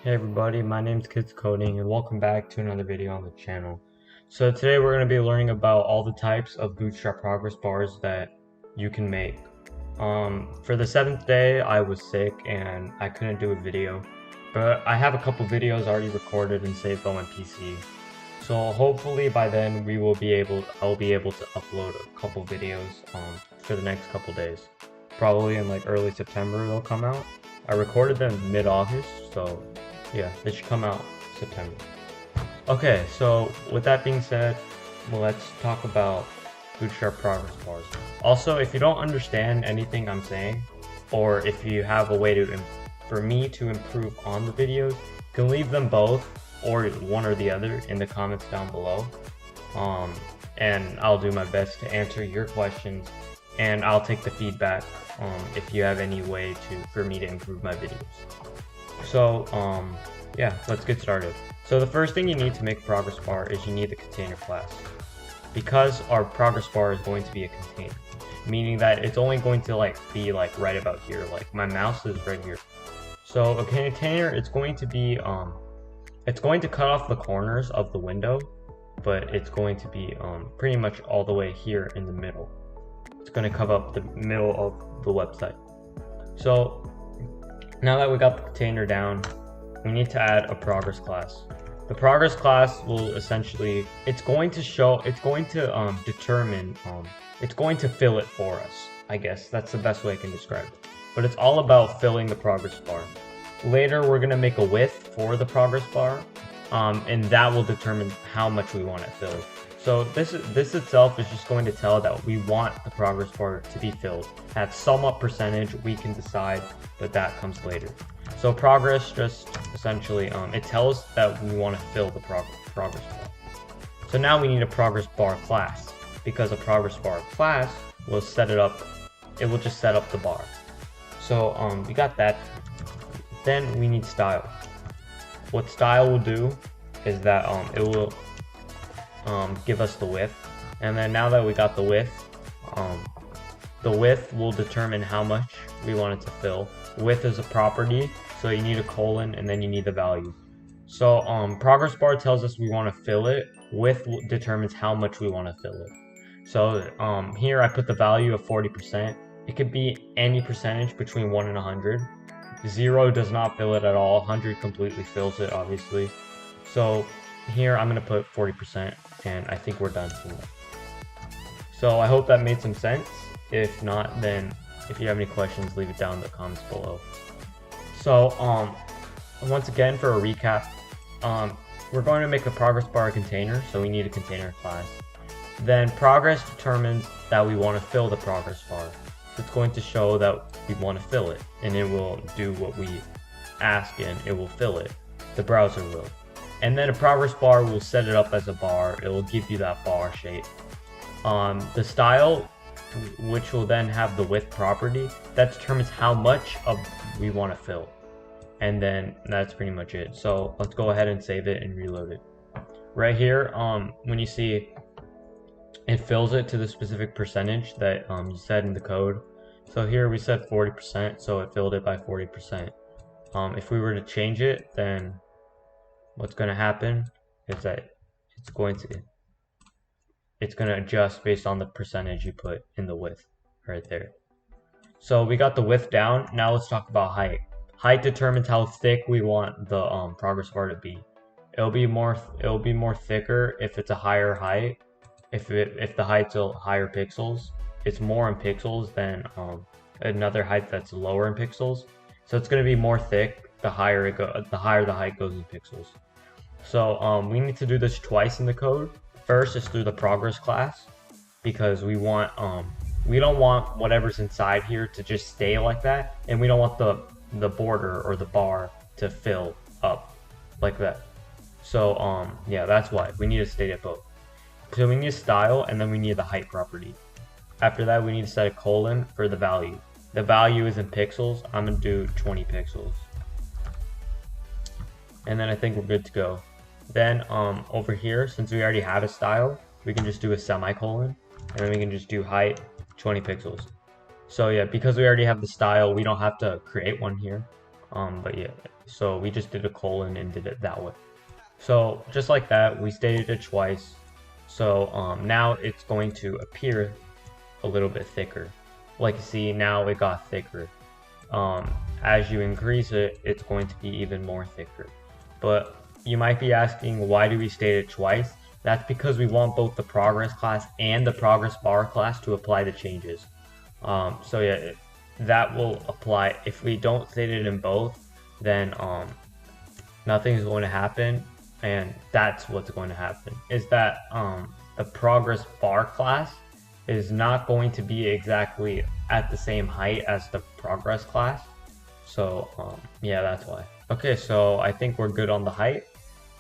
Hey everybody, my name is Kids Coding and welcome back to another video on the channel. So today we're going to be learning about all the types of Bootstrap progress bars that you can make. For the 7th day I was sick and I couldn't do a video, but I have a couple videos already recorded and saved on my PC. So hopefully by then I'll be able to upload a couple videos for the next couple days. Probably in like early September they'll come out. I recorded them mid-August, so yeah, they should come out September. Okay, so with that being said, let's talk about Bootstrap progress bars. Also, if you don't understand anything I'm saying, or if you have a way for me to improve on the videos, you can leave them both, or one or the other, in the comments down below. And I'll do my best to answer your questions, and I'll take the feedback if you have any way for me to improve my videos. So yeah, let's get started. So the first thing you need to make a progress bar is you need the container class, because our progress bar is going to be a container, meaning that it's only going to be right about here. Like my mouse is right here. So a container, it's going to be it's going to cut off the corners of the window, but it's going to be pretty much all the way here in the middle. It's going to cover up the middle of the website. So now that we got the container down, we need to add a progress class. The progress class will essentially, it's going to determine, it's going to fill it for us. I guess that's the best way I can describe it. But it's all about filling the progress bar. Later, we're going to make a width for the progress bar, and that will determine how much we want it filled. So this itself is just going to tell that we want the progress bar to be filled. At somewhat percentage, we can decide, but that comes later. So progress just essentially, it tells that we want to fill the progress bar. So now we need a progress bar class, because a progress bar class will set it up, it will just set up the bar. So we got that. Then we need style. What style will do is that it will give us the width, and then now that we got the width will determine how much we want it to fill. Width is a property, so you need a colon and then you need the value. So progress bar tells us we want to fill it. Width determines how much we want to fill it. So here I put the value of 40%. It could be any percentage between 1 and 100. 0 does not fill it at all. 100 completely fills it, obviously. So here I'm going to put 40%, and I think we're done from there. So I hope that made some sense. If not, then if you have any questions, leave it down in the comments below. So once again, for a recap, we're going to make a progress bar container, so we need a container class. Then progress determines that we want to fill the progress bar. So it's going to show that we want to fill it, and it will do what we ask, and it will fill it. The browser will. And then a progress bar will set it up as a bar. It will give you that bar shape. The style, which will then have the width property, that determines how much we want to fill. And then that's pretty much it. So let's go ahead and save it and reload it. Right here, when you see it fills it to the specific percentage that you said in the code. So here we said 40%, so it filled it by 40%. If we were to change it, then what's going to happen is that it's going to adjust based on the percentage you put in the width right there. So we got the width down. Now let's talk about height. Height determines how thick we want the progress bar to be. It'll be more thicker if it's a higher height. If the height's a higher pixels, it's more in pixels than another height that's lower in pixels. So it's going to be more thick the higher the height goes in pixels. So we need to do this twice in the code. First is through the progress class, because we don't want whatever's inside here to just stay like that, and we don't want the border or the bar to fill up like that. So yeah, that's why we need to state it both. So we need a style, and then we need the height property. After that, we need to set a colon for the value. The value is in pixels. I'm going to do 20 pixels. And then I think we're good to go. Then over here, since we already have a style, we can just do a semicolon, and then we can just do height 20 pixels. So yeah, because we already have the style, we don't have to create one here. But yeah, so we just did a colon and did it that way. So just like that, we stated it twice. So now it's going to appear a little bit thicker. Like you see, now it got thicker. As you increase it, it's going to be even more thicker. But you might be asking, why do we state it twice? That's because we want both the progress class and the progress bar class to apply the changes. So yeah, that will apply. If we don't state it in both, then nothing is going to happen, and that's what's going to happen. Is that the progress bar class is not going to be exactly at the same height as the progress class. So yeah, that's why. Okay, so I think we're good on the height.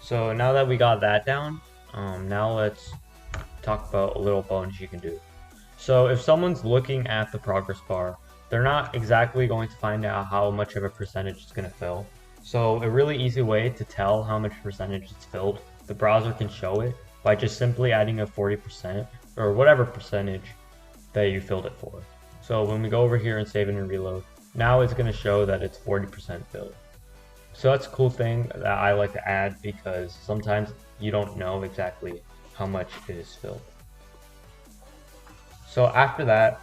So now that we got that down, now let's talk about a little bonus you can do. So if someone's looking at the progress bar, they're not exactly going to find out how much of a percentage it's going to fill. So a really easy way to tell how much percentage it's filled, the browser can show it by just simply adding a 40% or whatever percentage that you filled it for. So when we go over here and save it and reload, now it's going to show that it's 40% filled. So that's a cool thing that I like to add because sometimes you don't know exactly how much is filled. So after that,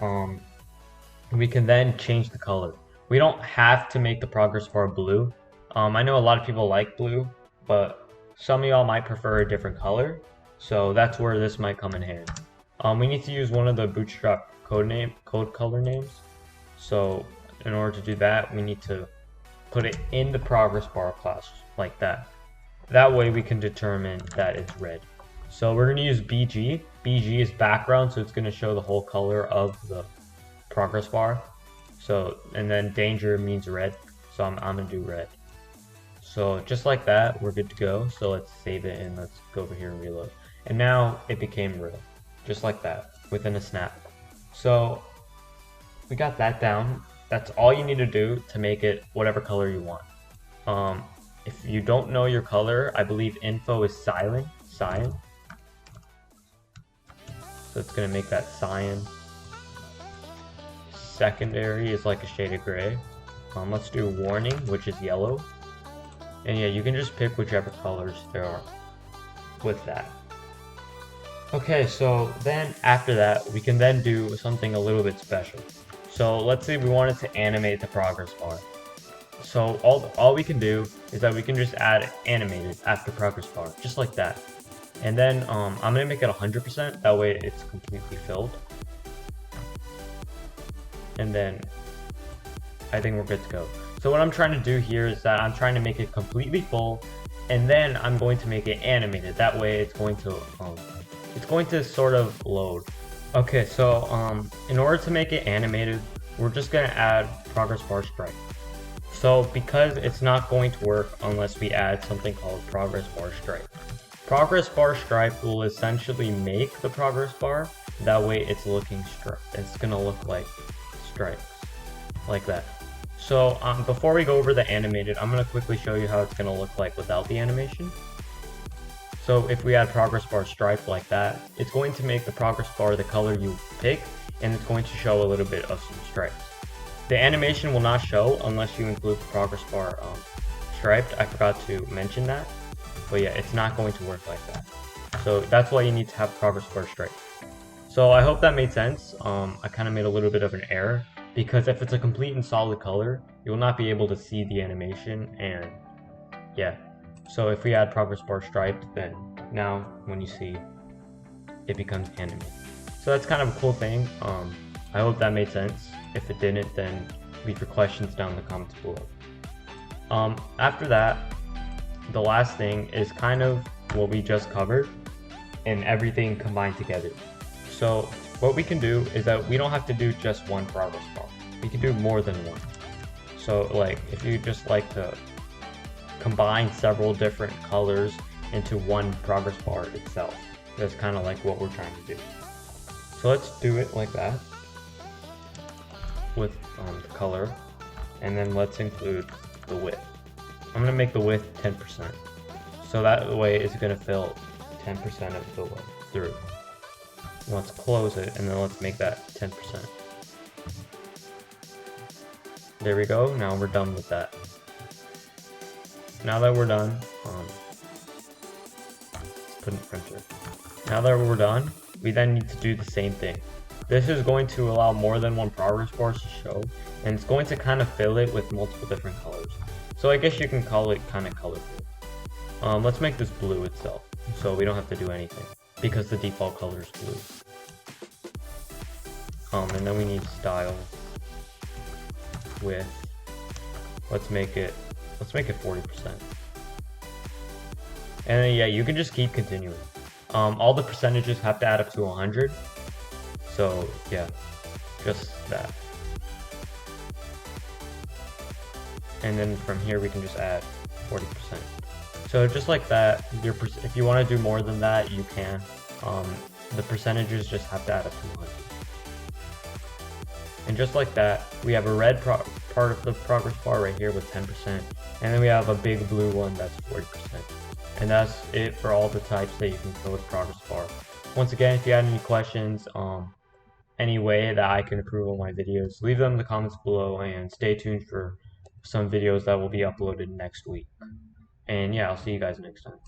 we can then change the color. We don't have to make the progress bar blue. I know a lot of people like blue, but some of y'all might prefer a different color. So that's where this might come in handy. We need to use one of the Bootstrap code color names. So in order to do that, we need to put it in the progress bar class like that. That way we can determine that it's red. So we're going to use BG. BG is background, so it's going to show the whole color of the progress bar. So, and then danger means red, so I'm going to do red. So just like that, we're good to go. So let's save it and let's go over here and reload. And now it became red, just like that, within a snap. So we got that down. That's all you need to do to make it whatever color you want. If you don't know your color, I believe info is cyan. So it's going to make that cyan. Secondary is like a shade of gray. Let's do warning, which is yellow. And yeah, you can just pick whichever colors there are with that. Okay, so then after that, we can then do something a little bit special. So let's say we wanted to animate the progress bar. So all we can do is that we can just add animated after progress bar, just like that. And then I'm gonna make it 100%, that way it's completely filled. And then I think we're good to go. So what I'm trying to do here is that I'm trying to make it completely full, and then I'm going to make it animated. That way it's going to sort of load. Okay, so in order to make it animated, we're just gonna add progress bar stripe. So because it's not going to work unless we add something called progress bar stripe. Progress bar stripe will essentially make the progress bar, that way it's looking striped. It's gonna look like stripes, like that. So before we go over the animated, I'm gonna quickly show you how it's gonna look like without the animation. So if we add progress bar stripe like that, it's going to make the progress bar the color you pick, and it's going to show a little bit of some stripes. The animation will not show unless you include the progress bar striped. I forgot to mention that, but yeah, it's not going to work like that. So that's why you need to have progress bar stripe. So I hope that made sense. I kind of made a little bit of an error, because if it's a complete and solid color, you will not be able to see the animation, and yeah. So if we add progress bar striped, then now when you see, it becomes animated. So that's kind of a cool thing. I hope that made sense. If it didn't, then leave your questions down in the comments below. After that, the last thing is kind of what we just covered and everything combined together. So what we can do is that we don't have to do just one progress bar. We can do more than one. So like if you just like to combine several different colors into one progress bar itself, that's kind of like what we're trying to do. So let's do it like that with the color, and then let's include the width. I'm going to make the width 10%, so that way it's going to fill 10% of the way through. Let's close it, and then let's make that 10%. There we go, now we're done with that. now that we're done, let's put in the printer. Now that we're done, we then need to do the same thing. This is going to allow more than one progress bar to show, and it's going to kind of fill it with multiple different colors. So I guess you can call it kind of colorful. Let's make this blue itself, so we don't have to do anything, because the default color is blue. And then we need style, width. Let's make it 40%. And then, yeah, you can just keep continuing. All the percentages have to add up to 100. So yeah, just that. And then from here we can just add 40%. So just like that, if you want to do more than that, you can. The percentages just have to add up to 100. And just like that, we have a red part of the progress bar right here with 10%, and then we have a big blue one that's 40%. And that's it for all the types that you can fill with progress bar. Once again, if you had any questions, any way that I can improve on my videos, leave them in the comments below, and stay tuned for some videos that will be uploaded next week. And yeah, I'll see you guys next time.